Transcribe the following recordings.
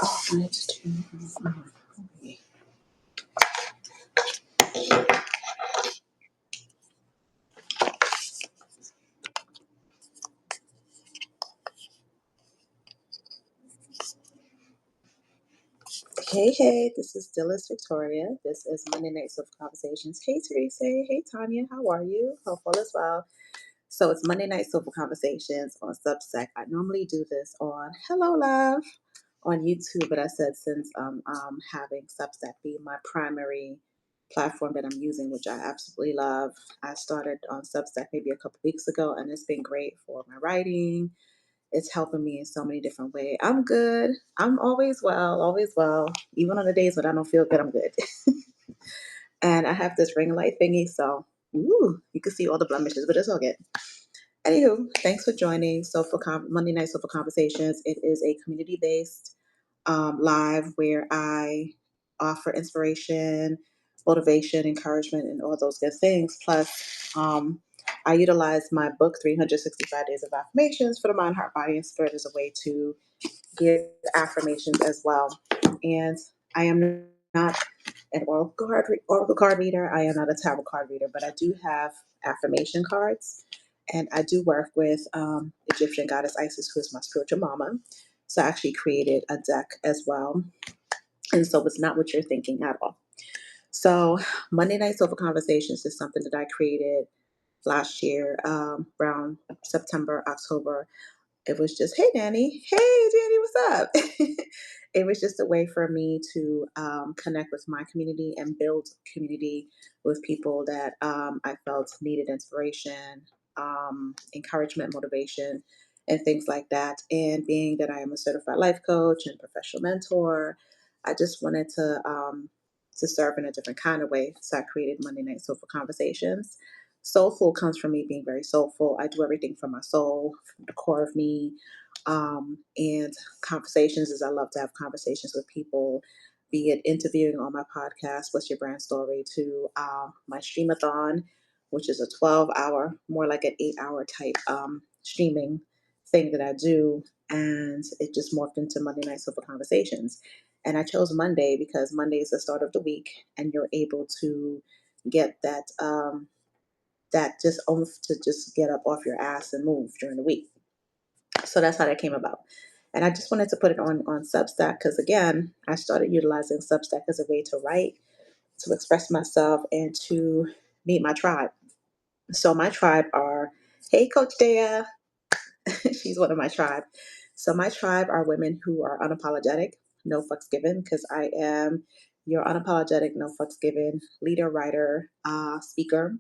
Oh, I need to. Okay. Hey, hey, this is Dhylles Victoria. This is Monday Night Soulful Conversations. Hey, Teresa. Hey, Tanya. How are you? Hope all is well. So it's Monday Night Soulful Conversations on Substack. I normally do this on Hello Love on YouTube, but I said since having Substack be my primary platform that I'm using, which I absolutely love, I started on Substack maybe a couple weeks ago, and it's been great for my writing. It's helping me in so many different ways. I'm good. I'm always well. Even on the days when I don't feel good, I'm good. And I have this ring light thingy, so you can see all the blemishes, but it's all good. Anywho, thanks for joining Monday Night Soulful Conversations. It is a community-based live where I offer inspiration, motivation, encouragement, and all those good things. Plus, I utilize my book, 365 Days of Affirmations for the Mind, Heart, Body, and Spirit as a way to give affirmations as well. And I am not an oracle card reader. I am not a tarot card reader, but I do have affirmation cards. And I do work with Egyptian goddess Isis, who is my spiritual mama. So I actually created a deck as well. And so it's not what you're thinking at all. So Monday Night Soulful Conversations is something that I created last year, around September, October. It was just, hey, Danny. Hey, Danny, what's up? It was just a way for me to connect with my community and build community with people that I felt needed inspiration, encouragement, motivation, and things like that. And being that I am a certified life coach and professional mentor, I just wanted to serve in a different kind of way. So I created Monday Night Soulful Conversations. Soulful comes from me being very soulful. I do everything from my soul, from the core of me. And conversations is I love to have conversations with people, be it interviewing on my podcast, What's Your Brand Story, to my streamathon, which is a 12-hour, more like an 8-hour type streaming thing that I do. And it just morphed into Monday Night Soulful Conversations. And I chose Monday because Monday is the start of the week, and you're able to get that just oomph to just get up off your ass and move during the week. So that's how that came about. And I just wanted to put it on Substack because, again, I started utilizing Substack as a way to write, to express myself, and to meet my tribe. So my tribe are, hey, Coach Dea. She's one of my tribe. So my tribe are women who are unapologetic, no fucks given, because I am your unapologetic, no fucks given leader, writer, speaker.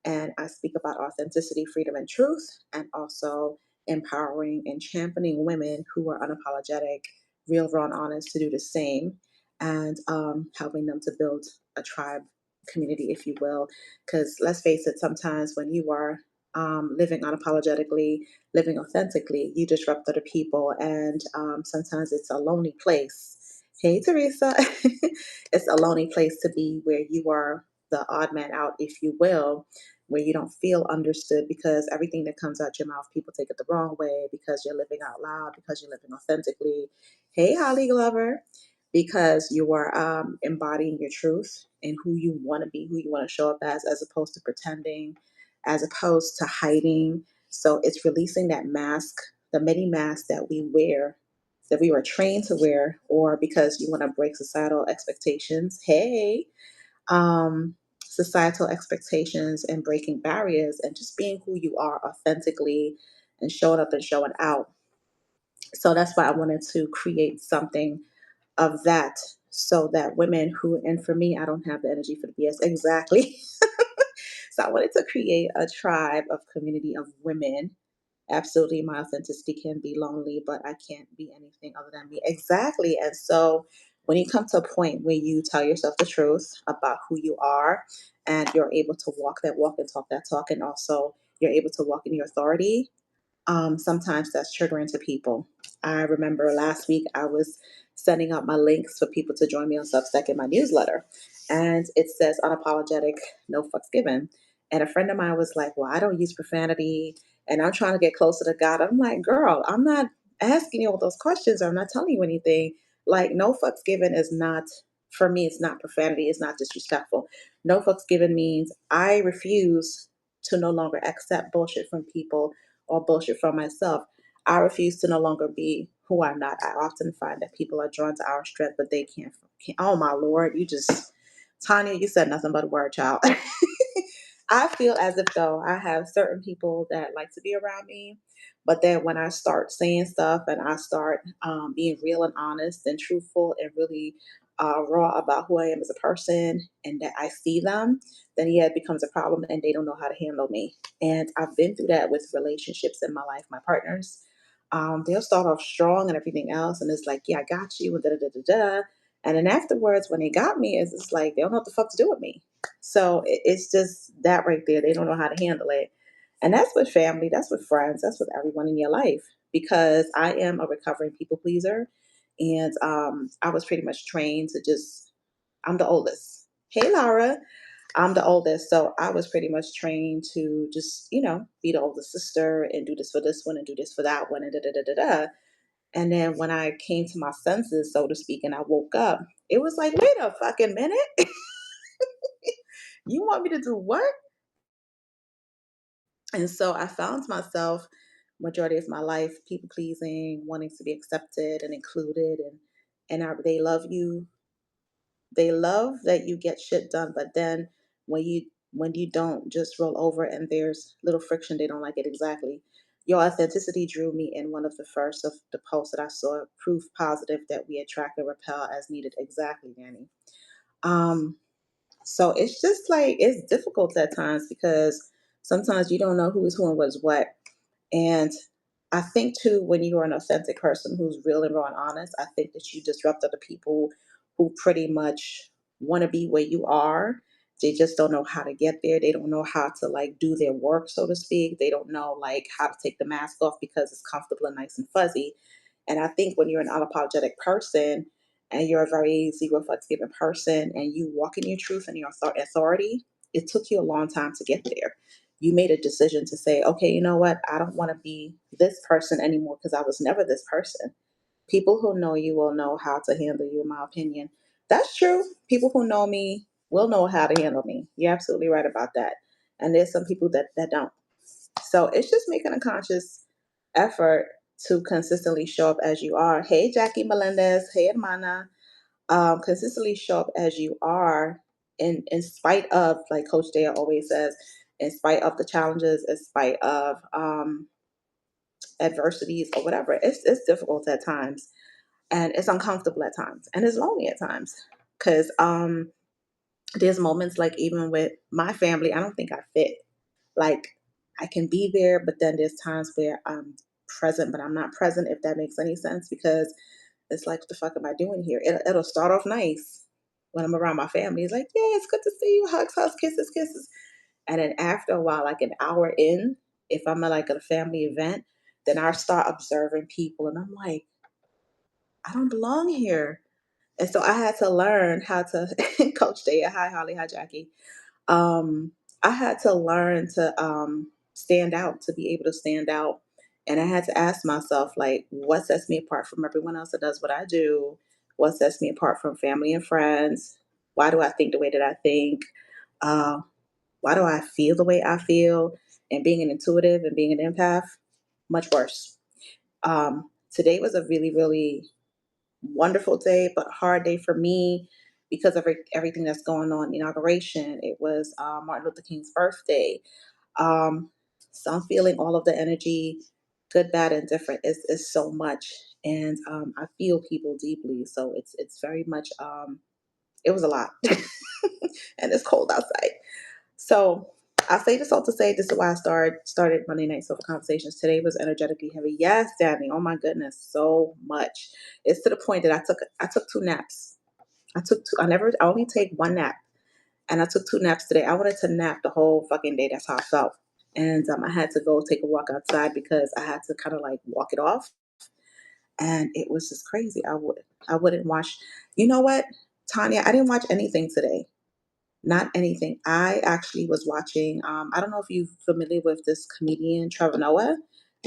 And I speak about authenticity, freedom, and truth, and also empowering and championing women who are unapologetic, real, raw, and honest to do the same, and helping them to build a tribe community, if you will. Because let's face it, sometimes when you are living unapologetically, living authentically, you disrupt other people, and sometimes it's a lonely place. Hey, Teresa. It's a lonely place to be where you are the odd man out, if you will, where you don't feel understood because everything that comes out your mouth, people take it the wrong way because you're living out loud, because you're living authentically. Hey, Holly Glover. Because you are embodying your truth and who you want to be, who you want to show up as opposed to pretending, as opposed to hiding. So it's releasing that mask, the many masks that we wear, that we were trained to wear, or because you want to break societal expectations. Hey, societal expectations and breaking barriers and just being who you are authentically and showing up and showing out. So that's why I wanted to create something of that so that women who, and for me, I don't have the energy for the BS exactly. So I wanted to create a tribe of community of women. Absolutely, my authenticity can be lonely, but I can't be anything other than me. Exactly. And so when you come to a point where you tell yourself the truth about who you are and you're able to walk that walk and talk that talk, and also you're able to walk in your authority, sometimes that's triggering to people. I remember last week I was sending out my links for people to join me on Substack in my newsletter, and it says unapologetic, no fucks given. And a friend of mine was like, "Well, I don't use profanity, and I'm trying to get closer to God." I'm like, "Girl, I'm not asking you all those questions. I'm not telling you anything. Like, no fucks given is not, for me, it's not profanity, it's not disrespectful. No fucks given means I refuse to no longer accept bullshit from people or bullshit from myself. I refuse to no longer be who I'm not. I often find that people are drawn to our strength, but they can't. Oh my Lord, you just, Tanya, you said nothing but a word, child. I feel as if though I have certain people that like to be around me, but then when I start saying stuff and I start being real and honest and truthful and really raw about who I am as a person and that I see them, then yeah, it becomes a problem and they don't know how to handle me. And I've been through that with relationships in my life, my partners. They'll start off strong and everything else, and it's like, yeah, I got you, and da da da da da. And then afterwards, when they got me, it's just like they don't know what the fuck to do with me. So it's just that right there. They don't know how to handle it. And that's with family, that's with friends, that's with everyone in your life. Because I am a recovering people pleaser. And I was pretty much trained to just, I'm the oldest. Hey, Laura. I'm the oldest. So I was pretty much trained to just, be the oldest sister and do this for this one and do this for that one and da da da da da. And then when I came to my senses, so to speak, and I woke up, it was like, wait a fucking minute. You want me to do what? And so I found myself majority of my life people pleasing, wanting to be accepted and included, they love you. They love that you get shit done, but then when you don't, just roll over and there's little friction, they don't like it exactly. Your authenticity drew me in one of the first of the posts that I saw, proof positive that we attract and repel as needed. Exactly, Danny. Um, so it's just like it's difficult at times because sometimes you don't know who is who and what is what. And I think too, when you're an authentic person who's real and raw and honest, I think that you disrupt other people who pretty much want to be where you are. They just don't know how to get there. They don't know how to like do their work, so to speak. They don't know like how to take the mask off because it's comfortable and nice and fuzzy. And I think when you're an unapologetic person and you're a very zero fucks given person and you walk in your truth and your authority, it took you a long time to get there. You made a decision to say, okay, you know what? I don't want to be this person anymore because I was never this person. People who know you will know how to handle you, in my opinion. That's true. People who know me will know how to handle me. You're absolutely right about that. And there's some people that don't. So it's just making a conscious effort to consistently show up as you are. Hey, Jackie Melendez. Hey, Hermana. Consistently show up as you are in spite of, like Coach Daya always says, in spite of the challenges, in spite of adversities or whatever. It's difficult at times and it's uncomfortable at times and it's lonely at times because there's moments like even with my family, I don't think I fit. Like I can be there, but then there's times where I'm present, but I'm not present, if that makes any sense, because it's like, what the fuck am I doing here? It'll start off nice when I'm around my family. It's like, yeah, it's good to see you. Hugs, hugs, kisses, kisses. And then after a while, like an hour in, if I'm at like a family event, then I start observing people and I'm like, I don't belong here. And so I had to learn how to Coach Daya. Hi, Holly. Hi, Jackie. um, I had to learn to stand out, to be able to stand out. And I had to ask myself, like, what sets me apart from everyone else that does what I do? What sets me apart from family and friends? Why do I think the way that I think? Uh, why do I feel the way I feel? And being an intuitive and being an empath, much worse. Today was a really, really wonderful day, but hard day for me because of everything that's going on. Inauguration. It was Martin Luther King's birthday. Um, so I'm feeling all of the energy, good, bad, and different. It's so much, and I feel people deeply. So it's very much. It was a lot, and it's cold outside. So I say this all to say this is why I started Monday Night Soulful Conversations. Today was energetically heavy. Yes, Danny. Oh my goodness, so much. It's to the point that I took two naps. I only take one nap, and I took two naps today. I wanted to nap the whole fucking day. That's how I felt, and I had to go take a walk outside because I had to kind of like walk it off, and it was just crazy. I wouldn't watch. You know what, Tanya? I didn't watch anything today. Not anything. I actually was watching. I don't know if you're familiar with this comedian Trevor Noah.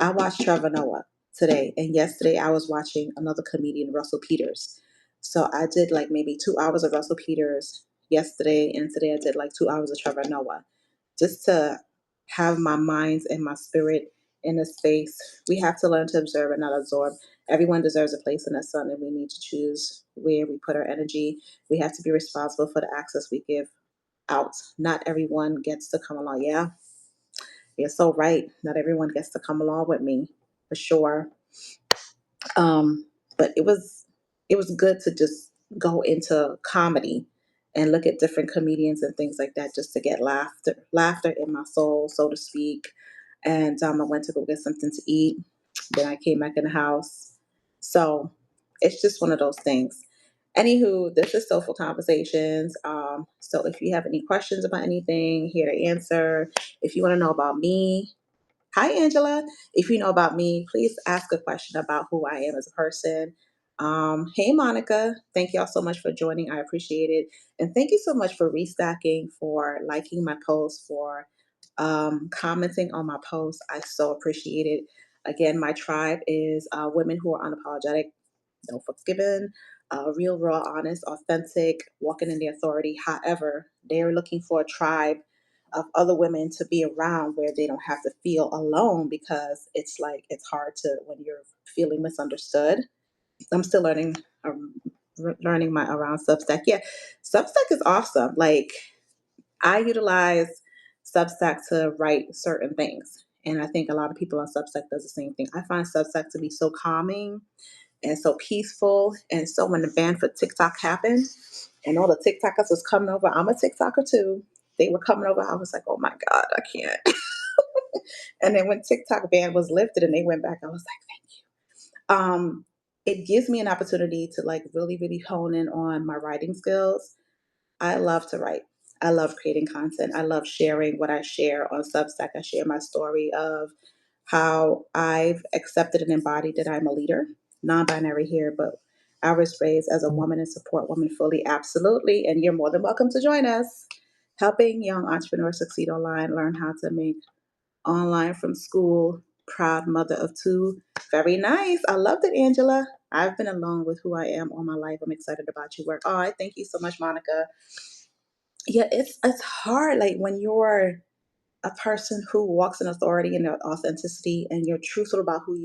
I watched Trevor Noah today, and yesterday I was watching another comedian, Russell Peters. So I did like maybe 2 hours of Russell Peters yesterday, and today I did like 2 hours of Trevor Noah, just to have my minds and my spirit in a space. We have to learn to observe and not absorb. Everyone deserves a place in the sun, and we need to choose where we put our energy. We have to be responsible for the access we give out. Not everyone gets to come along. Yeah, you're so right. Not everyone gets to come along with me, for sure. Um, but it was good to just go into comedy and look at different comedians and things like that, just to get laughter in my soul, so to speak. And I went to go get something to eat. Then I came back in the house. So it's just one of those things. Anywho, this is Soulful Conversations. So if you have any questions about anything, here to answer. If you want to know about me, hi, Angela. If you know about me, please ask a question about who I am as a person. Hey, Monica. Thank y'all so much for joining. I appreciate it. And thank you so much for restacking, for liking my posts, for commenting on my posts. I so appreciate it. Again, my tribe is women who are unapologetic, no fucks given, real, raw, honest, authentic, walking in the authority. However, they're looking for a tribe of other women to be around where they don't have to feel alone, because it's like it's hard to when you're feeling misunderstood. I'm still learning my around Substack. Yeah, Substack is awesome. Like, I utilize Substack to write certain things. And I think a lot of people on Substack does the same thing. I find Substack to be so calming and so peaceful. And so when the ban for TikTok happened and all the TikTokers was coming over, I'm a TikToker too. They were coming over. I was like, oh my God, I can't. And then when TikTok ban was lifted and they went back, I was like, it gives me an opportunity to like really, really hone in on my writing skills. I love to write. I love creating content. I love sharing what I share on Substack. I share my story of how I've accepted and embodied that I'm a leader, non binary here, but I was raised as a woman and support women fully. Absolutely. And you're more than welcome to join us. Helping young entrepreneurs succeed online, learn how to make online from school. Proud mother of two. Very nice. I loved it, Angela. I've been alone with who I am all my life. I'm excited about your work. Oh, I thank you so much, Monica. Yeah, it's hard. Like when you're a person who walks in authority and authenticity, and you're truthful about who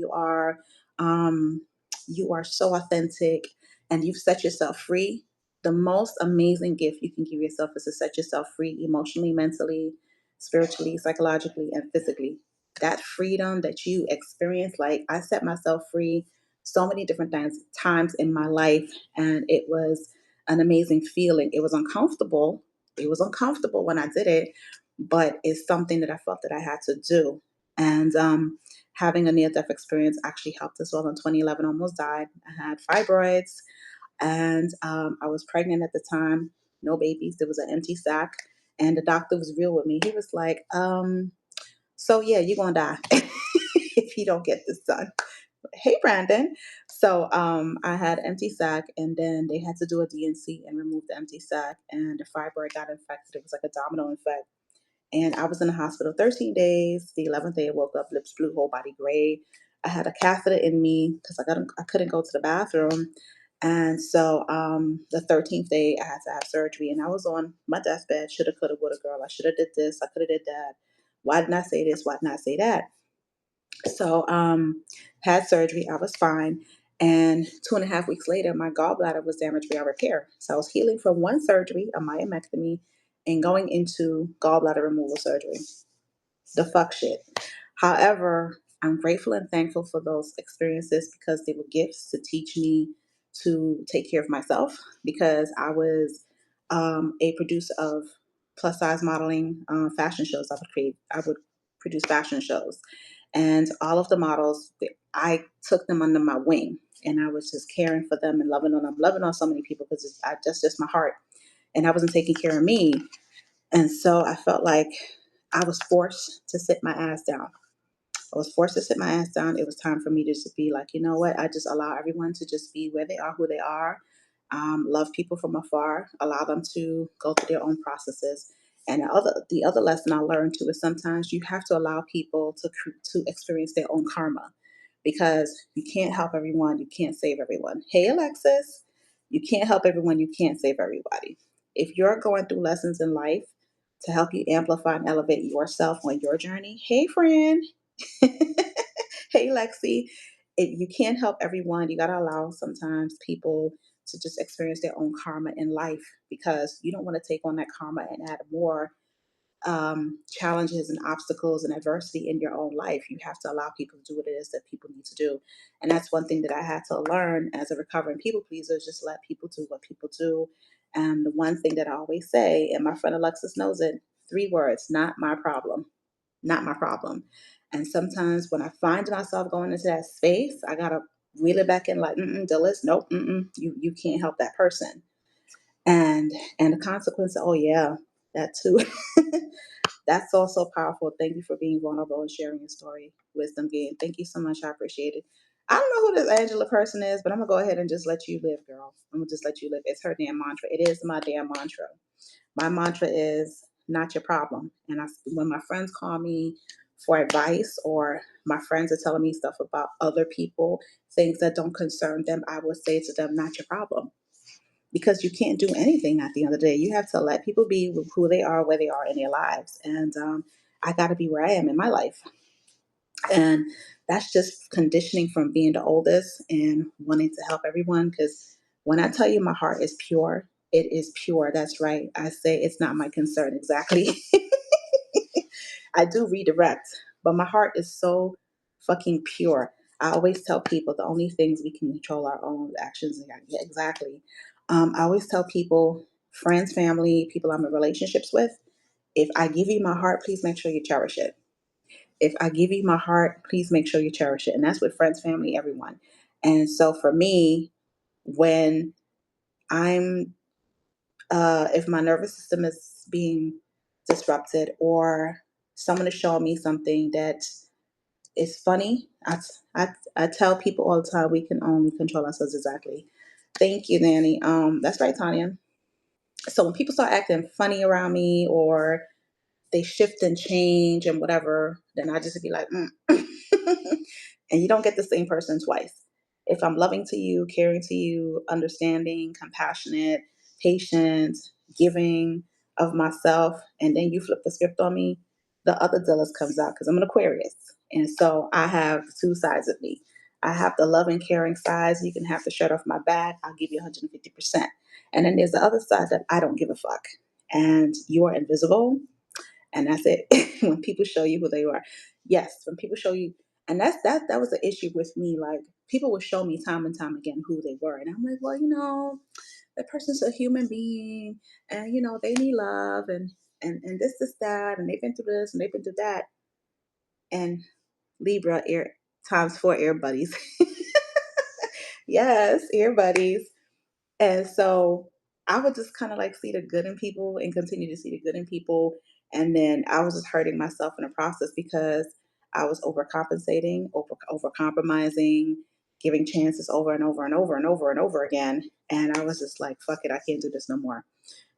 um, you are so authentic, and you've set yourself free. The most amazing gift you can give yourself is to set yourself free emotionally, mentally, spiritually, psychologically, and physically. That freedom that you experience, like I set myself free so many different times in my life, and it was an amazing feeling. It was uncomfortable. It was uncomfortable when I did it, but it's something that I felt that I had to do. And having a near death experience actually helped as well. In 2011, almost died. I had fibroids, and I was pregnant at the time, no babies. There was an empty sac, and the doctor was real with me. He was like, so yeah, you're gonna die if you don't get this done. Hey, Brandon. So I had empty sac, and then they had to do a DNC and remove the empty sac, and the fibroid got infected. It was like a domino effect, and I was in the hospital 13 days. The 11th day, I woke up, lips blue, whole body gray. I had a catheter in me because I couldn't go to the bathroom. And so the 13th day, I had to have surgery, and I was on my deathbed. Shoulda, coulda, woulda, girl. I should have did this. I could have did that. Why didn't I say this? Why didn't I say that? So had surgery. I was fine. And 2.5 weeks later, my gallbladder was damaged beyond repair. So I was healing from one surgery, a myomectomy, and going into gallbladder removal surgery. The fuck shit. However, I'm grateful and thankful for those experiences because they were gifts to teach me to take care of myself, because I was a producer of plus size modeling fashion shows. I would produce fashion shows, and all of the models, I took them under my wing, and I was just caring for them and loving on them, loving on so many people because that's just my heart, and I wasn't taking care of me, and so I felt like I was forced to sit my ass down. I was forced to sit my ass down. It was time for me to just be like, you know what? I just allow everyone to just be where they are, who they are. Love people from afar. Allow them to go through their own processes. And the other lesson I learned too is sometimes you have to allow people to experience their own karma, because you can't help everyone. You can't save everyone. Hey, Alexis. You can't help everyone. You can't save everybody. If you're going through lessons in life to help you amplify and elevate yourself on your journey, hey, friend. Hey, Lexi. If you can't help everyone, you got to allow sometimes people to just experience their own karma in life, because you don't want to take on that karma and add more challenges and obstacles and adversity in your own life. You have to allow people to do what it is that people need to do. And that's one thing that I had to learn as a recovering people pleaser, is just let people do what people do. And the one thing that I always say, and my friend Alexis knows it, 3 words: not my problem. Not my problem. And sometimes when I find myself going into that space, I gotta reel it back in, like, Dhylles, nope, you can't help that person. And the consequence, oh yeah, that too. That's also powerful. Thank you for being vulnerable and sharing your story. Wisdom gain. Thank you so much. I appreciate it. I don't know who this Angela person is, but I'm gonna go ahead and just let you live, girl. I'm gonna just let you live. It's her damn mantra. It is my damn mantra. My mantra is not your problem. And when my friends call me for advice, or my friends are telling me stuff about other people, things that don't concern them, I will say to them, not your problem. Because you can't do anything at the end of the day. You have to let people be who they are, where they are in their lives. And I got to be where I am in my life. And that's just conditioning from being the oldest and wanting to help everyone. Because when I tell you my heart is pure, it is pure. That's right. I say it's not my concern. Exactly. I do redirect, but my heart is so fucking pure. I always tell people the only things we can control our own actions. Yeah, exactly. I always tell people, friends, family, people I'm in relationships with, if I give you my heart, please make sure you cherish it. If I give you my heart, please make sure you cherish it. And that's with friends, family, everyone. And so for me, when I'm, if my nervous system is being disrupted, or someone is showing me something that is funny, I tell people all the time, we can only control ourselves. Exactly. Thank you, Nanny. That's right, Tanya. So when people start acting funny around me, or they shift and change and whatever, then I just be like, and you don't get the same person twice. If I'm loving to you, caring to you, understanding, compassionate, patient, giving of myself, and then you flip the script on me, the other Dillis comes out, because I'm an Aquarius. And so I have 2 sides of me. I have the loving, caring side. You can have the shirt off my back. I'll give you 150%. And then there's the other side that I don't give a fuck. And you are invisible, and that's it. When people show you who they are, yes, when people show you, and that was the issue with me. Like, people would show me time and time again who they were, and I'm like, well, that person's a human being, and they need love, and this that, and they've been through this and they've been through that, and Libra ear times 4 ear buddies. Yes, ear buddies. And so I would just kind of like see the good in people and continue to see the good in people. And then I was just hurting myself in the process, because I was overcompensating, over compromising, giving chances over and over and over and over and over again. And I was just like, fuck it, I can't do this no more.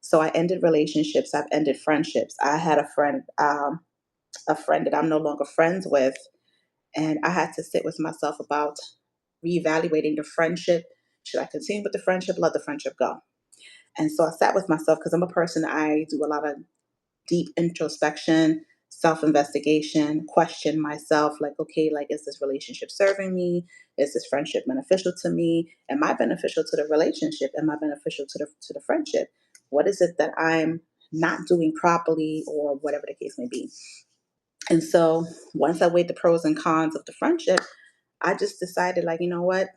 So I ended relationships. I've ended friendships. I had a friend that I'm no longer friends with, and I had to sit with myself about reevaluating the friendship. Should I continue with the friendship? Let the friendship go. And so I sat with myself, because I'm a person, I do a lot of deep introspection, self investigation, question myself, like, okay, like, is this relationship serving me? Is this friendship beneficial to me? Am I beneficial to the relationship? Am I beneficial to the friendship? What is it that I'm not doing properly, or whatever the case may be? And so once I weighed the pros and cons of the friendship, I just decided, like, you know what?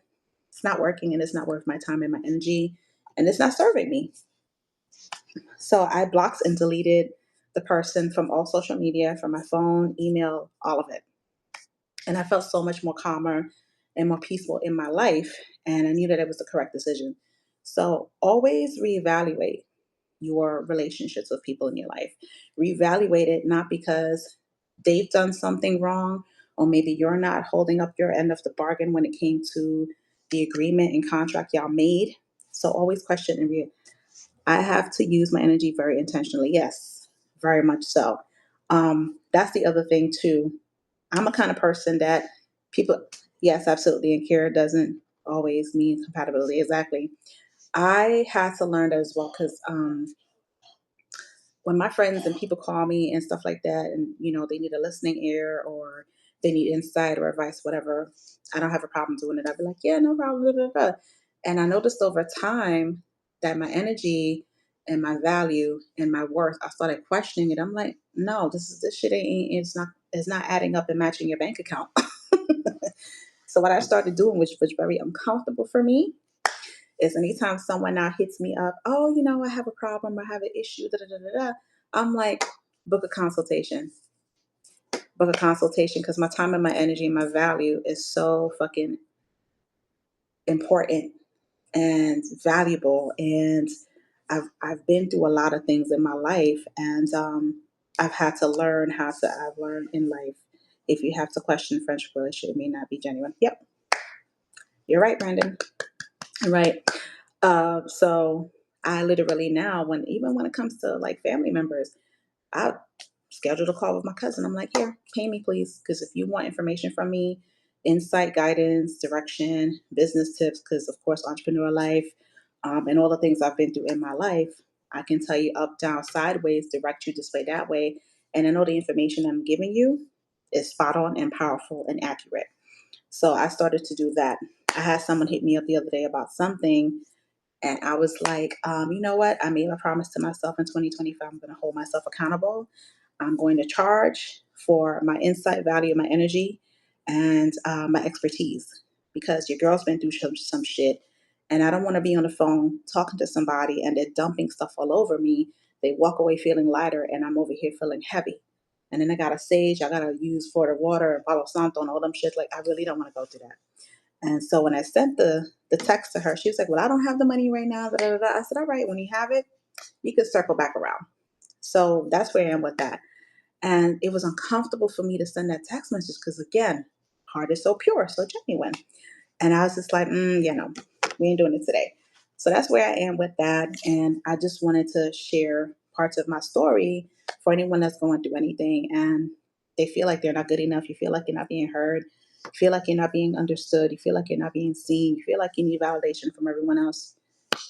It's not working, and it's not worth my time and my energy, and it's not serving me. So I blocked and deleted the person from all social media, from my phone, email, all of it. And I felt so much more calmer and more peaceful in my life. And I knew that it was the correct decision. So always reevaluate your relationships with people in your life. Reevaluate it, not because they've done something wrong, or maybe you're not holding up your end of the bargain when it came to the agreement and contract y'all made. So always question and I have to use my energy very intentionally. Yes, very much so. That's the other thing too. I'm a kind of person that people, yes, absolutely. And Kira doesn't always mean compatibility. Exactly. I had to learn that as well because when my friends and people call me and stuff like that, and they need a listening ear or they need insight or advice, whatever, I don't have a problem doing it. I'd be like, yeah, no problem. Blah, blah, blah. And I noticed over time that my energy and my value and my worth, I started questioning it. I'm like, no, this shit ain't it's not adding up and matching your bank account. So what I started doing, which was very uncomfortable for me, is anytime someone now hits me up, oh, I have a problem, I have an issue, da da da da da. I'm like, book a consultation. Book a consultation because my time and my energy and my value is so fucking important and valuable. And I've been through a lot of things in my life, and I've had to learn I've learned in life. If you have to question friendship relationship, it may not be genuine. Yep, you're right, Brandon. Right. So I literally now, even when it comes to like family members, I scheduled a call with my cousin. I'm like, here, pay me, please. Because if you want information from me, insight, guidance, direction, business tips, because of course, entrepreneur life, and all the things I've been through in my life, I can tell you up, down, sideways, direct you this way, that way. And I know the information I'm giving you is spot on and powerful and accurate. So I started to do that. I had someone hit me up the other day about something, and I was like, you know what? I made a promise to myself in 2025. I'm going to hold myself accountable. I'm going to charge for my insight, value, my energy, and my expertise because your girl's been through some shit. And I don't want to be on the phone talking to somebody and they're dumping stuff all over me. They walk away feeling lighter and I'm over here feeling heavy. And then I got a sage, I got to use Florida water and Palo Santo and all them shit. Like, I really don't want to go through that. And so when I sent the text to her, she was like, well, I don't have the money right now. Da, da, da, da. I said, all right, when you have it, you can circle back around. So that's where I am with that. And it was uncomfortable for me to send that text message because, again, heart is so pure, so genuine. And I was just like, no, we ain't doing it today. So that's where I am with that. And I just wanted to share parts of my story for anyone that's going through anything and they feel like they're not good enough. You feel like you're not being heard. You feel like you're not being understood. You feel like you're not being seen. You feel like you need validation from everyone else.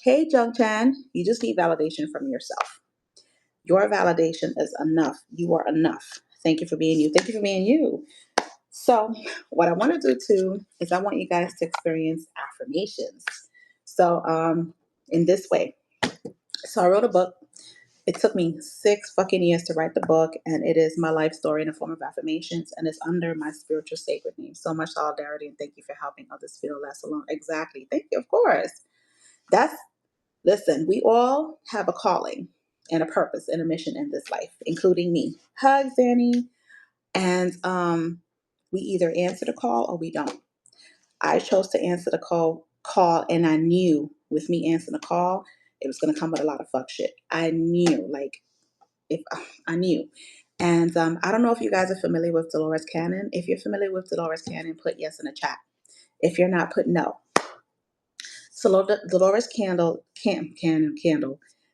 Hey, Jung Chan, you just need validation from yourself. Your validation is enough. You are enough. Thank you for being you. Thank you for being you. So, what I want to do too is I want you guys to experience affirmations. So, in this way. So, I wrote a book. It took me 6 fucking years to write the book, and it is my life story in the form of affirmations, and it's under my spiritual sacred name. So much solidarity, and thank you for helping others feel less alone. Exactly. Thank you, of course. That's Listen, we all have a calling and a purpose and a mission in this life, including me. Hugs, Annie. And we either answer the call or we don't. I chose to answer the call, and I knew with me answering the call, it was going to come with a lot of fuck shit. I knew, like, if I knew. And I don't know if you guys are familiar with Dolores Cannon. If you're familiar with Dolores Cannon, put yes in the chat. If you're not, put no. So Dolores Candle.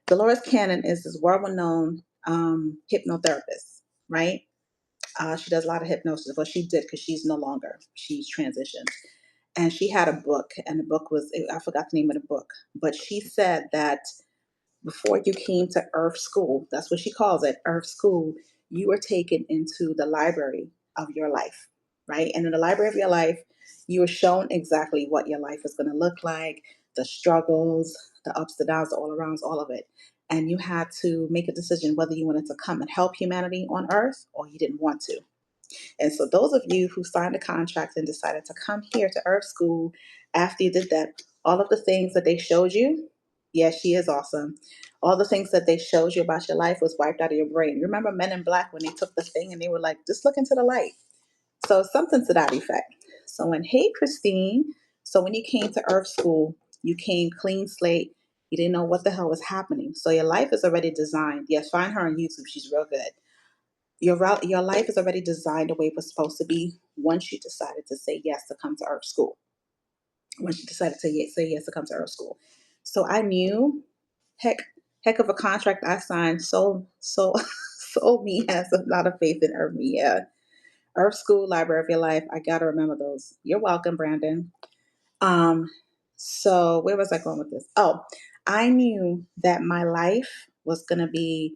Dolores Cannon is this world-renowned hypnotherapist, right? She does a lot of hypnosis. Well, she did because she's no longer. She's transitioned. And she had a book, and the book was, I forgot the name of the book, but she said that before you came to Earth School, that's what she calls it, Earth School, you were taken into the library of your life, right? And in the library of your life, you were shown exactly what your life is going to look like, the struggles, the ups, the downs, the all arounds, all of it. And you had to make a decision whether you wanted to come and help humanity on Earth or you didn't want to. And so those of you who signed a contract and decided to come here to Earth School after you did that, all of the things that they showed you, yeah, she is awesome. All the things that they showed you about your life was wiped out of your brain. You remember Men in Black when they took the thing and they were like, just look into the light. So something to that effect. So hey, Christine. So when you came to Earth School, you came clean slate. You didn't know what the hell was happening. So your life is already designed. Yes, find her on YouTube. She's real good. Your life is already designed the way it was supposed to be once you decided to say yes to come to Earth School. Once you decided to say yes to come to Earth School. So I knew, heck, heck of a contract I signed. Sold me has a lot of faith in Earth. Yeah. Earth School, Library of Your Life. I gotta remember those. You're welcome, Brandon. Um, So where was I going with this? Oh, I knew that my life was going to be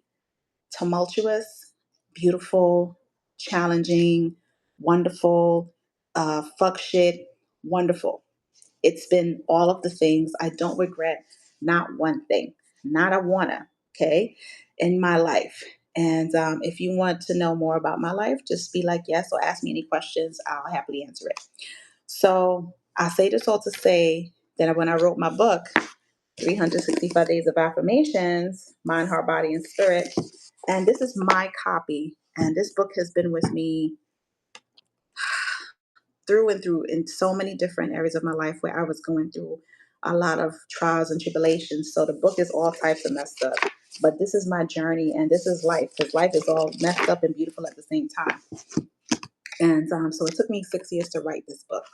tumultuous, beautiful, challenging, wonderful, fuck shit, wonderful. It's been all of the things. I don't regret not one thing, not a wanna, okay, in my life. And if you want to know more about my life, just be like, yes, or ask me any questions. I'll happily answer it. So I say this all to say that when I wrote my book, 365 Days of Affirmations, Mind, Heart, Body, and Spirit, and this is my copy. And this book has been with me through and through in so many different areas of my life where I was going through a lot of trials and tribulations. So the book is all types of messed up. But this is my journey and this is life because life is all messed up and beautiful at the same time. And so it took me 6 years to write this book.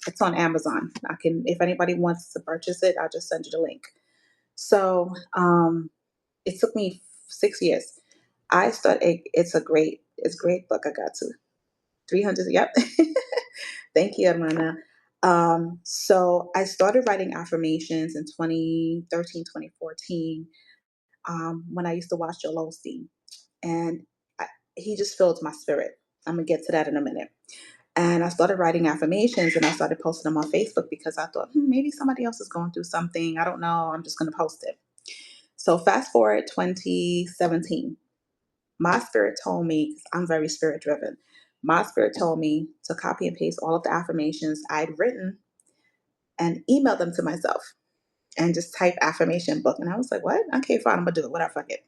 It's on Amazon. I can, if anybody wants to purchase it, I'll just send you the link. So it took me 6 years. It's a great book. I got to 300. Yep. Thank you, Amanda. So I started writing affirmations in 2013, 2014, when I used to watch Joel Osteen. And I, he just filled my spirit. I'm going to get to that in a minute. And I started writing affirmations and I started posting them on Facebook because I thought, maybe somebody else is going through something. I don't know. I'm just going to post it. So fast forward 2017, my spirit told me, 'cause I'm very spirit driven, my spirit told me to copy and paste all of the affirmations I'd written and email them to myself and just type affirmation book. And I was like, what? Okay, fine, I'm gonna do it. Whatever, fuck it.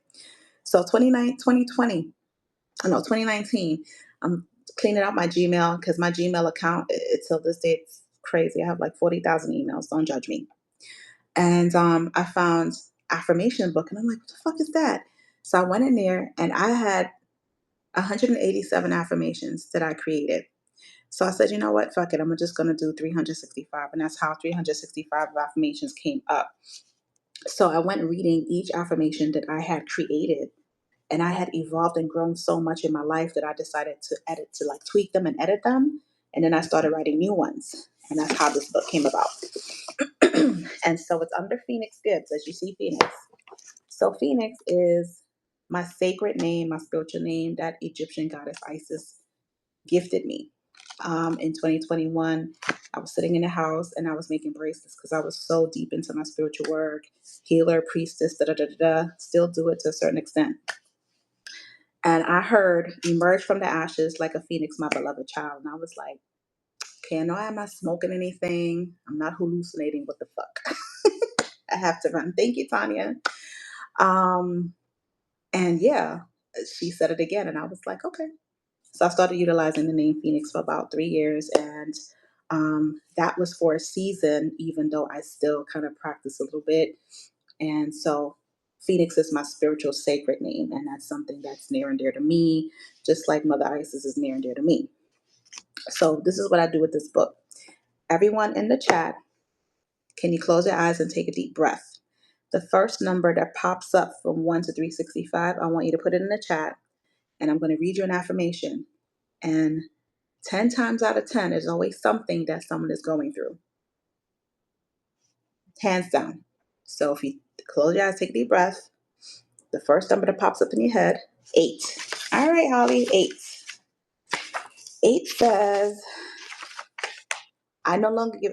So 2019, I'm cleaning out my Gmail because my Gmail account, till this day, it's crazy. I have like 40,000 emails. Don't judge me. And I found affirmation book and I'm like, what the fuck is that? So I went in there and I had 187 affirmations that I created. So I said, you know what? Fuck it. I'm just going to do 365. And that's how 365 affirmations came up. So I went reading each affirmation that I had created. And I had evolved and grown so much in my life that I decided to like tweak them and edit them. And then I started writing new ones. And that's how this book came about. And so it's under Phoenix Gibbs, as you see Phoenix. So Phoenix is my sacred name, my spiritual name that Egyptian goddess Isis gifted me. In 2021, I was sitting in the house and I was making bracelets because I was so deep into my spiritual work, healer, priestess, da da da da. Still do it to a certain extent. And I heard "Emerge from the ashes like a phoenix, my beloved child," and I was like, "Okay, I know I'm not smoking anything. I'm not hallucinating. What the fuck? I have to run." Thank you, Tanya. Um, and yeah, she said it again, and I was like, "Okay." So I started utilizing the name Phoenix for about 3 years, and that was for a season, even though I still kind of practice a little bit. And so Phoenix is my spiritual sacred name, and that's something that's near and dear to me, just like Mother Isis is near and dear to me. So this is what I do with this book. Everyone in the chat, can you close your eyes and take a deep breath? The first number that pops up from 1 to 365, I want you to put it in the chat, and I'm going to read you an affirmation. And 10 times out of 10, there's always something that someone is going through. Hands down. So if you close your eyes, take a deep breath. The first number that pops up in your head, 8. All right, Holly, 8. 8 says, I no longer give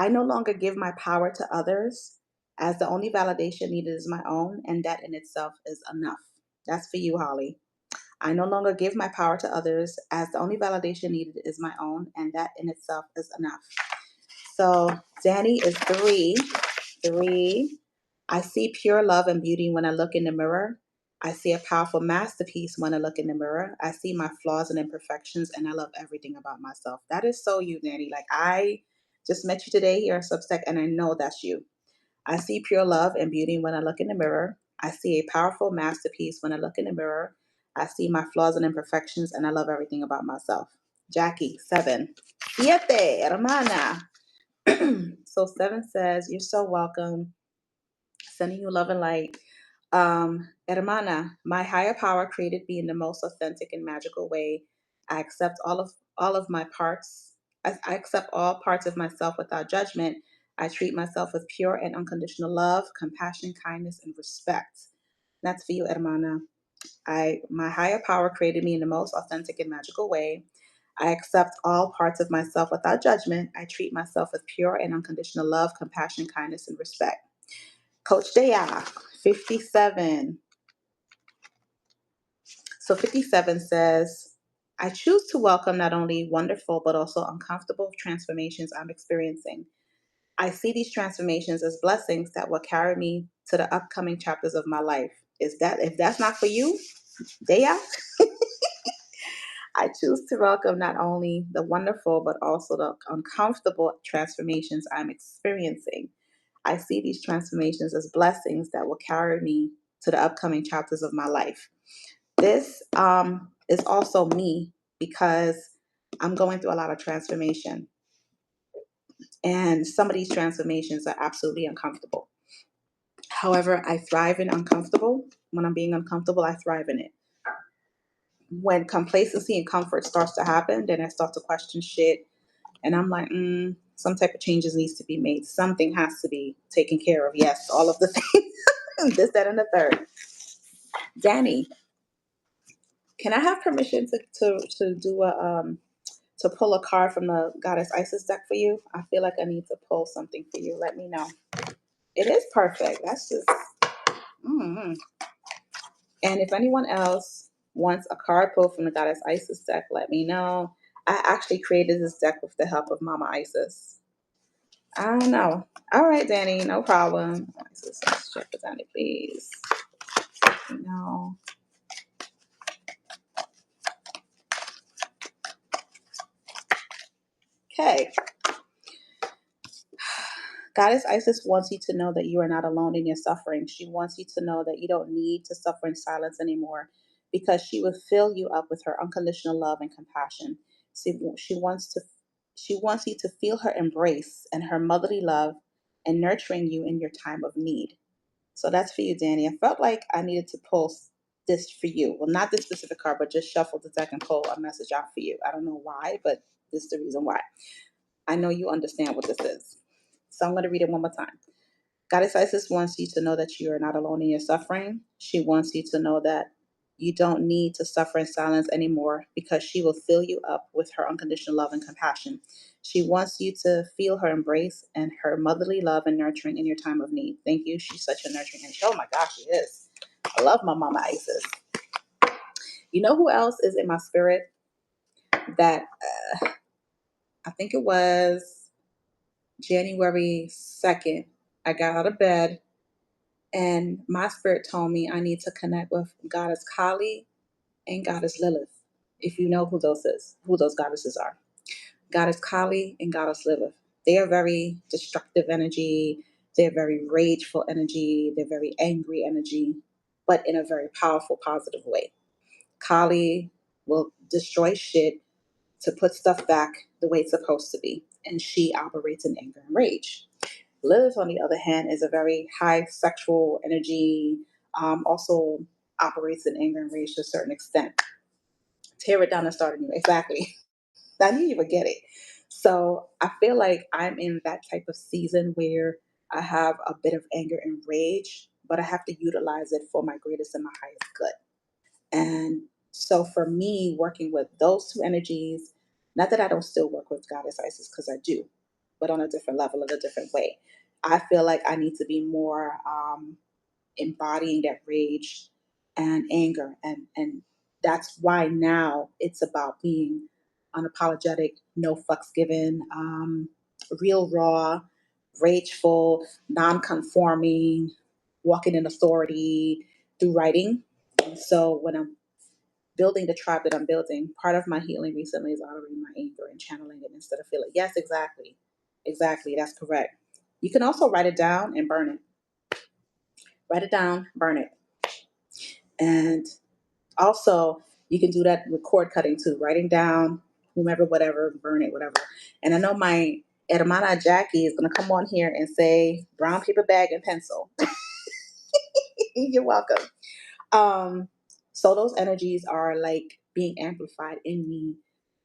I no longer give my power to others, as the only validation needed is my own, and that in itself is enough. That's for you, Holly. I no longer give my power to others, as the only validation needed is my own, and that in itself is enough. So Danny is 3. 3. I see pure love and beauty when I look in the mirror. I see a powerful masterpiece when I look in the mirror. I see my flaws and imperfections, and I love everything about myself. That is so you, Danny. Like, I just met you today here at Substack, and I know that's you. I see pure love and beauty when I look in the mirror. I see a powerful masterpiece when I look in the mirror. I see my flaws and imperfections, and I love everything about myself. Jackie, 7. Siete, hermana. So 7 says, you're so welcome. Sending you love and light. Hermana, my higher power created me in the most authentic and magical way. I accept all of my parts. I accept all parts of myself without judgment. I treat myself with pure and unconditional love, compassion, kindness, and respect. That's for you, hermana. My higher power created me in the most authentic and magical way. I accept all parts of myself without judgment. I treat myself with pure and unconditional love, compassion, kindness, and respect. Coach Dea, 57. So 57 says, I choose to welcome not only wonderful but also uncomfortable transformations I'm experiencing. I see these transformations as blessings that will carry me to the upcoming chapters of my life. If that's not for you, Dea, I choose to welcome not only the wonderful but also the uncomfortable transformations I'm experiencing. I see these transformations as blessings that will carry me to the upcoming chapters of my life. This is also me because I'm going through a lot of transformation. And some of these transformations are absolutely uncomfortable. However, I thrive in uncomfortable. When I'm being uncomfortable, I thrive in it. When complacency and comfort starts to happen, then I start to question shit. And I'm like, some type of changes needs to be made. Something has to be taken care of. Yes, all of the things, this, that, and the third. Danny, can I have permission to do to pull a card from the Goddess Isis deck for you? I feel like I need to pull something for you. Let me know. It is perfect. That's just. Mm. And if anyone else wants a card pull from the Goddess Isis deck, let me know. I actually created this deck with the help of Mama Isis. I don't know. All right, Danny, no problem. Isis, let's check with Danny, please. No. Okay. Goddess Isis wants you to know that you are not alone in your suffering. She wants you to know that you don't need to suffer in silence anymore because she will fill you up with her unconditional love and compassion. She wants you to feel her embrace and her motherly love and nurturing you in your time of need. So that's for you, Danny. I felt like I needed to pull this for you. Well, not this specific card, but just shuffle the deck and pull a message out for you. I don't know why, but this is the reason why. I know you understand what this is. So I'm going to read it one more time. Goddess Isis wants you to know that you are not alone in your suffering. She wants you to know that you don't need to suffer in silence anymore because she will fill you up with her unconditional love and compassion. She wants you to feel her embrace and her motherly love and nurturing in your time of need. Thank you. She's such a nurturing and oh my gosh, she is. I love my mama Isis. You know who else is in my spirit that I think it was January 2nd. I got out of bed and my spirit told me I need to connect with Goddess Kali and Goddess Lilith. If you know who those goddesses are. Goddess Kali and Goddess Lilith. They are very destructive energy. They're very rageful energy. They're very angry energy, but in a very powerful, positive way. Kali will destroy shit to put stuff back the way it's supposed to be. And she operates in anger and rage. Lilith, on the other hand, is a very high sexual energy, also operates in anger and rage to a certain extent. Tear it down and start anew. Exactly. I knew you would get it. So I feel like I'm in that type of season where I have a bit of anger and rage, but I have to utilize it for my greatest and my highest good. And so for me, working with those two energies, not that I don't still work with Goddess Isis, because I do, but on a different level, in a different way. I feel like I need to be more embodying that rage and anger. And that's why now it's about being unapologetic, no fucks given, real raw, rageful, non-conforming, walking in authority through writing. And so when I'm building the tribe that I'm building, part of my healing recently is honoring my anger and channeling it instead of feeling. Yes, exactly. Exactly. That's correct. You can also write it down and burn it. Write it down, burn it. And also, you can do that with cord cutting too, writing down whomever, whatever, burn it, whatever. And I know my hermana Jackie is going to come on here and say brown paper bag and pencil. You're welcome. So those energies are like being amplified in me.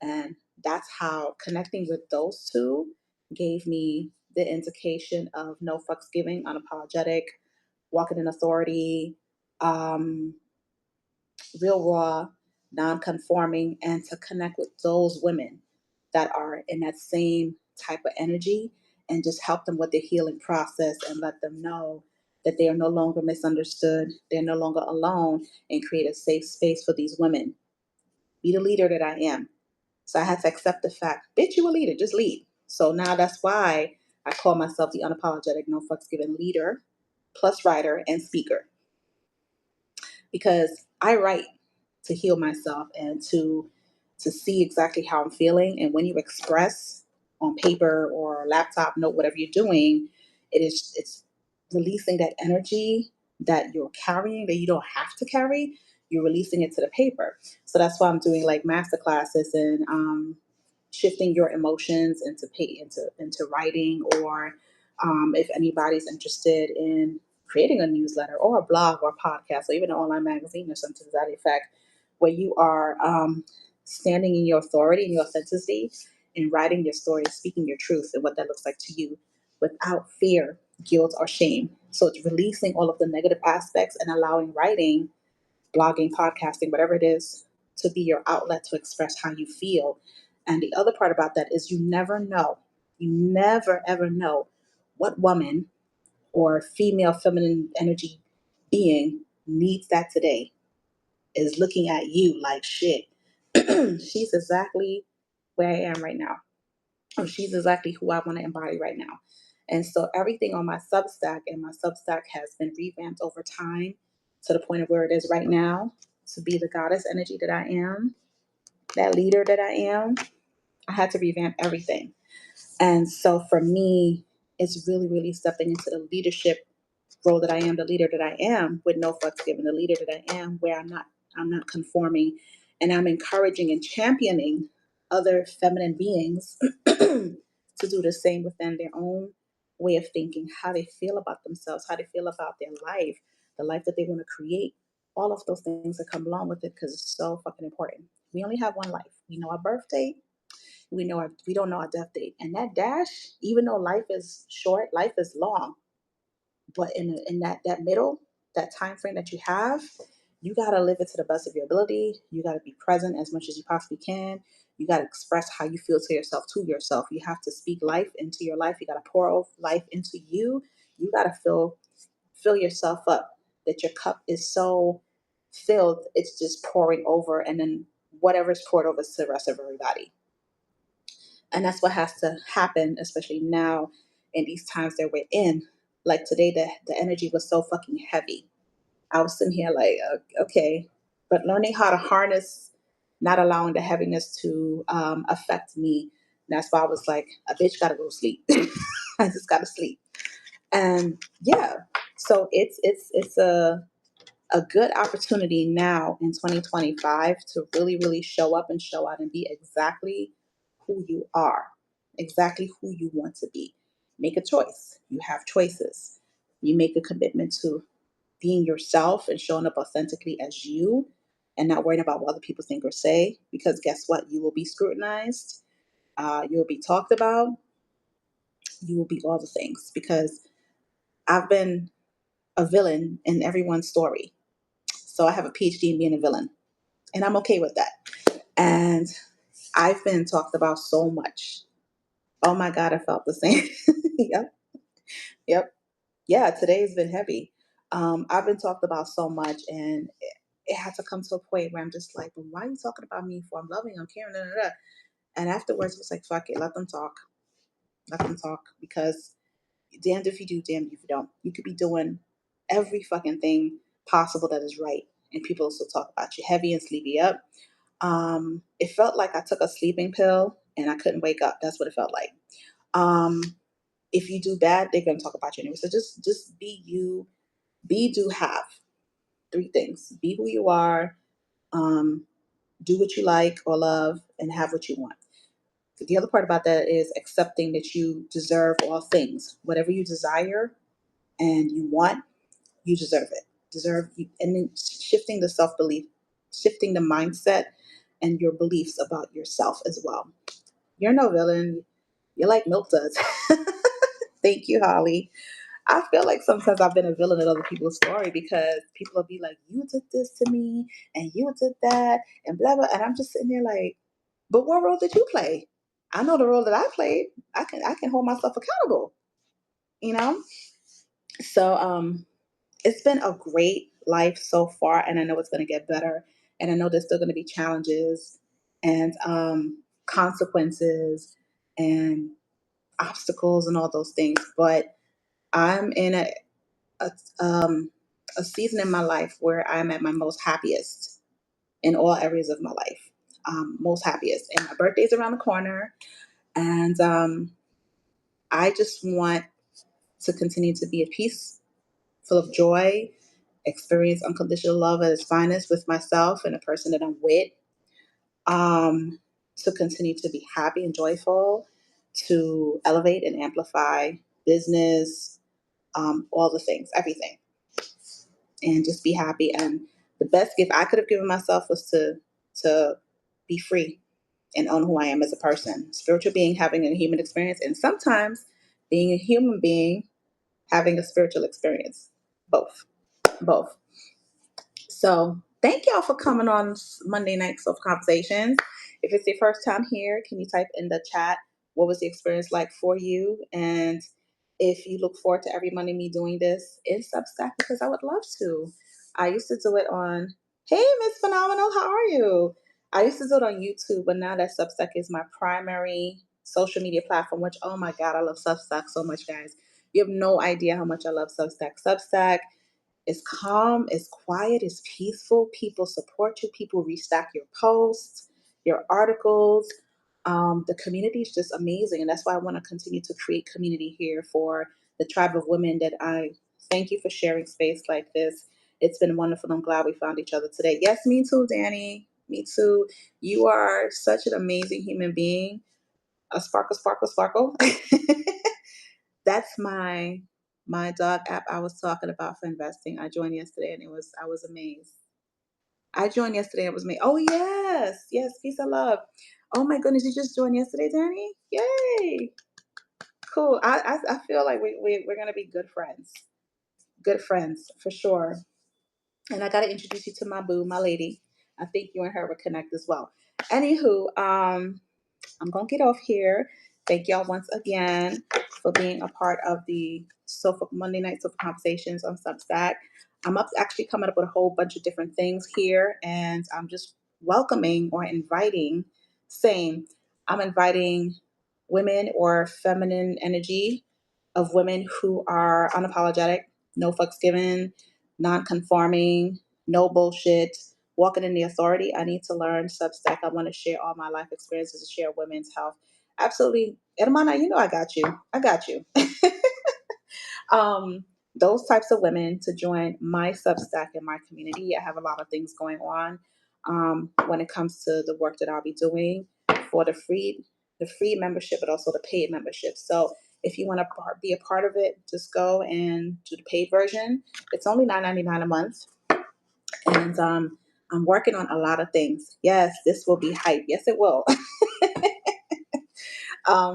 And that's how connecting with those two gave me the indication of no fucks giving, unapologetic, walking in authority, um, real raw, non-conforming, and to connect with those women that are in that same type of energy and just help them with their healing process and let them know that they are no longer misunderstood, they're no longer alone, and create a safe space for these women. Be the leader that I am. So I had to accept the fact, bitch, you a leader, just lead. So now that's why I call myself the unapologetic, no fucks given leader, plus writer and speaker, because I write to heal myself and to see exactly how I'm feeling. And when you express on paper or laptop note, whatever you're doing, it's releasing that energy that you're carrying that you don't have to carry. You're releasing it to the paper. So that's why I'm doing like master classes and shifting your emotions into writing, or if anybody's interested in creating a newsletter or a blog or a podcast or even an online magazine or something to that effect, where you are standing in your authority and your authenticity and writing your story, speaking your truth and what that looks like to you without fear, guilt, or shame. So it's releasing all of the negative aspects and allowing writing, blogging, podcasting, whatever it is, to be your outlet to express how you feel. And the other part about that is you never ever know what woman or female feminine energy being needs that today, is looking at you like shit. She's exactly where I am right now. Or she's exactly who I want to embody right now. And so everything on my Substack, and my Substack has been revamped over time to the point of where it is right now, to be the goddess energy that I am, that leader that I am. I had to revamp everything. And so for me, it's really, really stepping into the leadership role that I am, the leader that I am, with no fucks given, the leader that I am, where I'm not conforming, and I'm encouraging and championing other feminine beings to do the same within their own way of thinking, how they feel about themselves, how they feel about their life, the life that they want to create, all of those things that come along with it, because it's so fucking important. We only have one life. We know our birth date. We don't know our death date, and that dash. Even though life is short, life is long. But in that middle, that time frame that you have, you gotta live it to the best of your ability. You gotta be present as much as you possibly can. You gotta express how you feel to yourself, to yourself. You have to speak life into your life. You gotta pour life into you. You gotta fill yourself up. That your cup is so filled, it's just pouring over, and then whatever's poured over is to the rest of everybody. And that's what has to happen, especially now in these times that we're in. Like today, the energy was so fucking heavy. I was sitting here like, okay, but learning how to harness, not allowing the heaviness to affect me. That's why I was like, a bitch gotta go sleep. I just gotta sleep. And yeah, so it's a good opportunity now in 2025 to really, really show up and show out and be exactly who you are, exactly who you want to be. Make a choice. You have choices. You make a commitment to being yourself and showing up authentically as you, and not worrying about what other people think or say, because guess what? You will be scrutinized. You will be talked about. You will be all the things, because I've been a villain in everyone's story. So I have a PhD in being a villain, and I'm okay with that. And I've been talked about so much. Oh my God, I felt the same. Yep, yep. Yeah, today's been heavy. I've been talked about so much, and it had to come to a point where I'm just like, well, why are you talking about me for? I'm loving, I'm caring, da, da, da. And afterwards, it was like, fuck it, let them talk. Let them talk, because damned if you do, damned if you don't. You could be doing every fucking thing possible that is right, and people will still talk about you heavy and sleepy up. It felt like I took a sleeping pill and I couldn't wake up. That's what it felt like. Um, if you do bad, they're gonna talk about you anyway. So just be you, be, do, have. Three things: be who you are, um, do what you like or love, and have what you want. The other part about that is accepting that you deserve all things. Whatever you desire and you want, you deserve it. Deserve you, and then shifting the self belief, shifting the mindset and your beliefs about yourself as well. You're no villain. You're like Milk does. Thank you, Holly. I feel like sometimes I've been a villain in other people's story because people will be like, "You did this to me, and you did that, and blah blah," and I'm just sitting there like, "But what role did you play? I know the role that I played. I can hold myself accountable, you know." So it's been a great life so far, and I know it's going to get better, and I know there's still going to be challenges and consequences and obstacles and all those things, but I'm in a um, a season in my life where I'm at my most happiest in all areas of my life. Most happiest, and my birthday's around the corner, and I just want to continue to be at peace, full of joy, experience unconditional love at its finest with myself and the person that I'm with. Um, to continue to be happy and joyful, to elevate and amplify business, all the things, everything, and just be happy. And the best gift I could have given myself was to be free and own who I am as a person, spiritual being having a human experience, and sometimes being a human being having a spiritual experience. Both, both. So thank y'all for coming on Monday Night Soulful Conversations. If it's your first time here, can you type in the chat what was the experience like for you? And if you look forward to every Monday me doing this in Substack, because I would love to. I used to do it on, hey, Miss Phenomenal, how are you? I used to do it on YouTube, but now that Substack is my primary social media platform, which, oh my God, I love Substack so much, guys. You have no idea how much I love Substack. Substack, it's calm, it's quiet, it's peaceful. People support you. People restack your posts, your articles. The community is just amazing. And that's why I want to continue to create community here for the tribe of women that I thank you for sharing space like this. It's been wonderful. I'm glad we found each other today. Yes, me too, Danny. Me too. You are such an amazing human being. A sparkle, sparkle, sparkle. That's my dog app I was talking about for investing. I joined yesterday and I was amazed. I joined yesterday and was amazed. Oh yes, yes, peace and love. Oh my goodness, you just joined yesterday, Danny? Yay! Cool. I feel like we're gonna be good friends. Good friends for sure. And I gotta introduce you to my boo, my lady. I think you and her would connect as well. Anywho, I'm going to get off here. Thank y'all once again for being a part of the Sofa Monday Night Sofa Conversations on Substack. I'm actually coming up with a whole bunch of different things here, and I'm just welcoming or inviting, same, I'm inviting women or feminine energy of women who are unapologetic, no fucks given, non-conforming, no bullshit, walking in the authority. I need to learn Substack. I want to share all my life experiences and share women's health. Absolutely. Hermana, you know I got you. I got you. um, those types of women to join my Substack in my community. I have a lot of things going on when it comes to the work that I'll be doing for the free membership, but also the paid membership. So if you want to be a part of it, just go and do the paid version. It's only $9.99 a month, and I'm working on a lot of things. Yes, this will be hype. Yes, it will.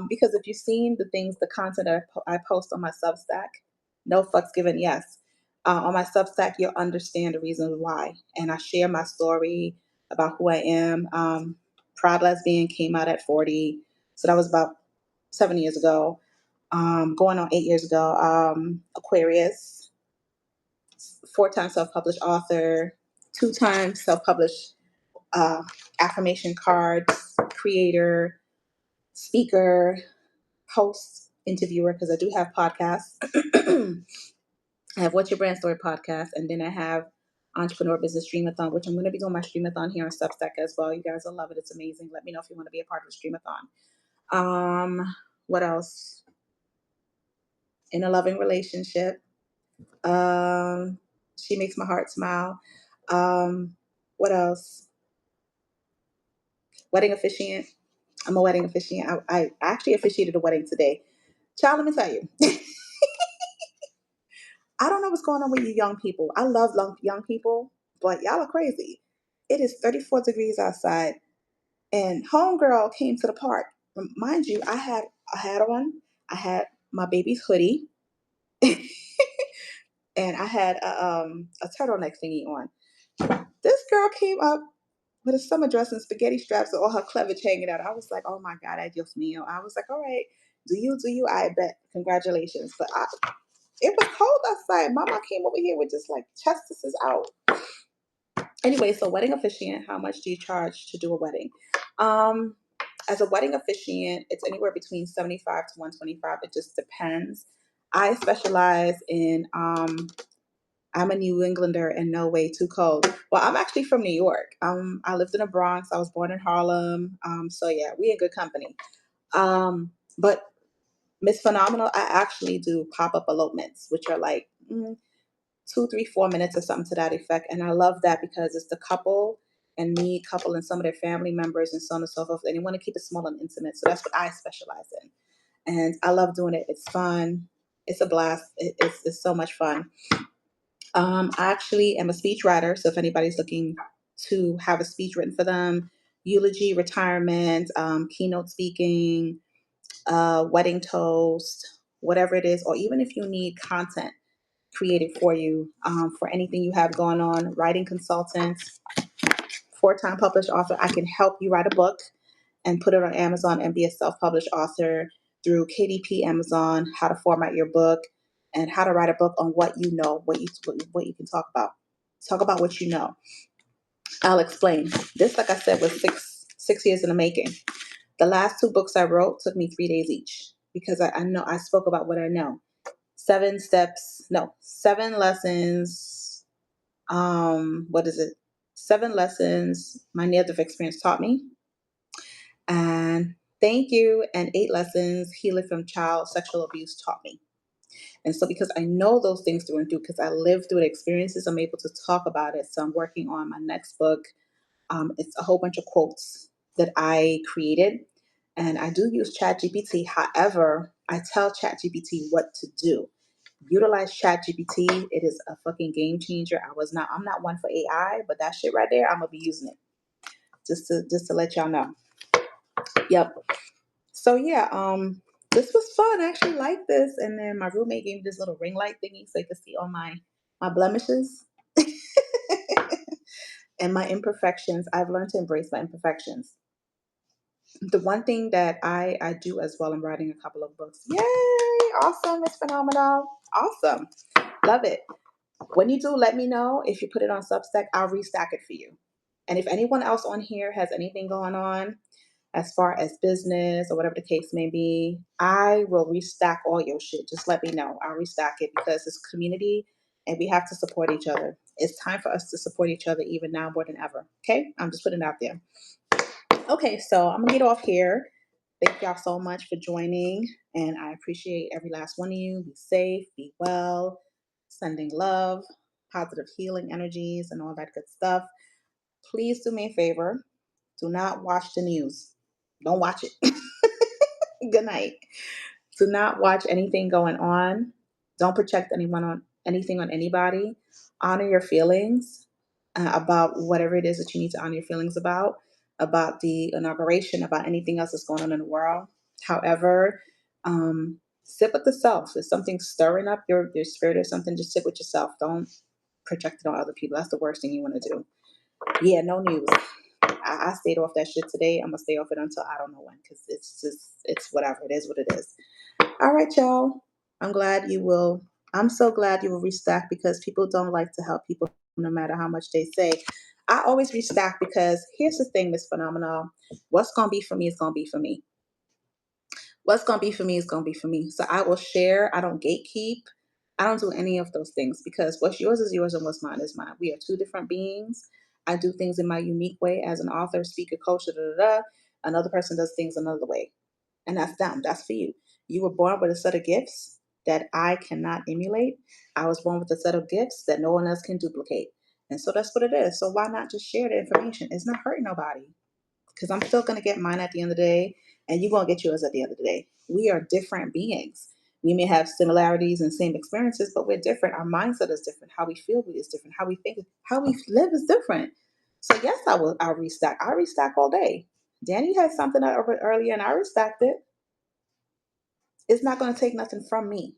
Because if you've seen the things, the content I post on my Substack, no fucks given, yes. On my Substack, you'll understand the reasons why. And I share my story about who I am. Proud Lesbian came out at 40. So that was about 7 years ago. Going on 8 years ago. Aquarius, 4 time self-published author, 2 time self-published uh, affirmation cards, creator, speaker, host, interviewer, because I do have podcasts. I have What's Your Brand Story podcast, and then I have Entrepreneur Business Streamathon, which I'm going to be doing my Streamathon here on Substack as well. You guys will love it. It's amazing. Let me know if you want to be a part of the Streamathon. What else? In a loving relationship. She makes my heart smile. What else? Wedding officiant. I'm a wedding officiant. I actually officiated a wedding today. Child, let me tell you. I don't know what's going on with you young people. I love young people, but y'all are crazy. It is 34 degrees outside, and homegirl came to the park. Mind you, I had a hat on. I had my baby's hoodie, and I had a turtleneck thingy on. This girl came up with a summer dress and spaghetti straps and all her cleavage hanging out. I was like, oh my God, adios mio. I was like, all right, do you? I bet. Congratulations. But it was cold outside. Mama came over here with just like chestesses out. Anyway, so wedding officiant, how much do you charge to do a wedding? Um, as a wedding officiant, it's anywhere between 75 to 125. It just depends. I specialize in I'm a New Englander and no way too cold. Well, I'm actually from New York. I lived in the Bronx. I was born in Harlem. So yeah, we in good company. But Miss Phenomenal, I actually do pop-up elopements, which are like 2, 3, 4 minutes or something to that effect. And I love that because it's the couple and me, couple and some of their family members and so on and so forth. And they want to keep it small and intimate. So that's what I specialize in. And I love doing it. It's fun. It's a blast. It's so much fun. I actually am a speech writer. So if anybody's looking to have a speech written for them, eulogy, retirement, keynote speaking, wedding toast, whatever it is, or even if you need content created for you for anything you have going on, writing consultant, 4-time published author, I can help you write a book and put it on Amazon and be a self-published author through KDP Amazon, how to format your book and how to write a book on what you know, what you can talk about. Talk about what you know. I'll explain. This, like I said, was six years in the making. The last 2 books I wrote took me 3 days each because I know I spoke about what I know. 7 lessons. What is it? 7 lessons my near-death experience taught me. And thank you. And 8 lessons healing from child sexual abuse taught me. And so because I know those things through and through, because I lived through the experiences, I'm able to talk about it. So I'm working on my next book. It's a whole bunch of quotes that I created. And I do use ChatGPT. However, I tell ChatGPT what to do. Utilize ChatGPT. It is a fucking game changer. I'm not one for AI, but that shit right there, I'm gonna be using it. Just to let y'all know. Yep. So yeah, this was fun. I actually like this. And then my roommate gave me this little ring light thingy so you can see all my blemishes and my imperfections. I've learned to embrace my imperfections. The one thing that I do as well, I'm writing a couple of books. Yay! Awesome. It's phenomenal. Awesome. Love it. When you do, let me know. If you put it on Substack, I'll restack it for you. And if anyone else on here has anything going on as far as business or whatever the case may be, I will restack all your shit. Just let me know. I'll restack it because it's community and we have to support each other. It's time for us to support each other even now more than ever. Okay? I'm just putting it out there. Okay, so I'm gonna get off here. Thank y'all so much for joining, and I appreciate every last one of you. Be safe, be well, sending love, positive healing energies, and all that good stuff. Please do me a favor. Do not watch the news. Don't watch it. Good night. Do not watch anything going on. Don't project anything on anybody. Honor your feelings about whatever it is that you need to honor your feelings about the inauguration, about anything else that's going on in the world. However, sit with the self. If something's stirring up your spirit or something, just sit with yourself. Don't project it on other people. That's the worst thing you want to do. Yeah, no news. I stayed off that shit today. I'm gonna stay off it until I don't know when, because it's whatever. It is what it is. All right, y'all. I'm so glad you will restack because people don't like to help people no matter how much they say. I always restack because here's the thing, Miss Phenomenal. What's going to be for me is going to be for me. What's going to be for me is going to be for me. So I will share. I don't gatekeep. I don't do any of those things because what's yours is yours and what's mine is mine. We are 2 different beings. I do things in my unique way as an author, speaker, coach, da, da, da. Another person does things another way. And that's them. That's for you. You were born with a set of gifts that I cannot emulate. I was born with a set of gifts that no one else can duplicate. And so that's what it is. So why not just share the information? It's not hurting nobody because I'm still going to get mine at the end of the day, and you're going to get yours at the end of the day. We are different beings. We may have similarities and same experiences, but we're different. Our mindset is different. How we feel is different. How we think, how we live is different. So yes, I'll restack. I restack all day. Danny had something earlier, and I restacked it. It's not going to take nothing from me.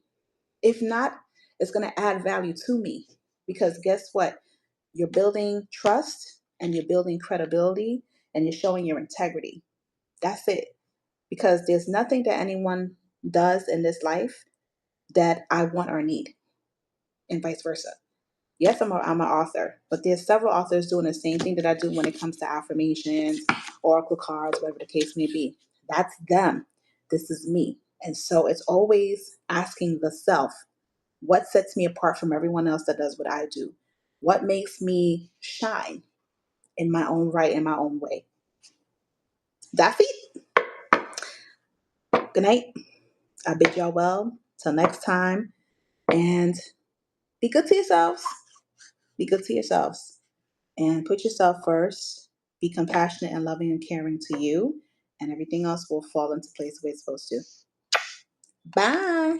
If not, it's going to add value to me. Because guess what? You're building trust and you're building credibility and you're showing your integrity. That's it. Because there's nothing that anyone does in this life that I want or need, and vice versa. Yes, I'm an author, but there's several authors doing the same thing that I do when it comes to affirmations, oracle cards, whatever the case may be. That's them. This is me. And so it's always asking the self, what sets me apart from everyone else that does what I do? What makes me shine in my own right, in my own way? That's it. Good night. I bid y'all well. Till next time. And be good to yourselves. Be good to yourselves. And put yourself first. Be compassionate and loving and caring to you. And everything else will fall into place the way it's supposed to. Bye.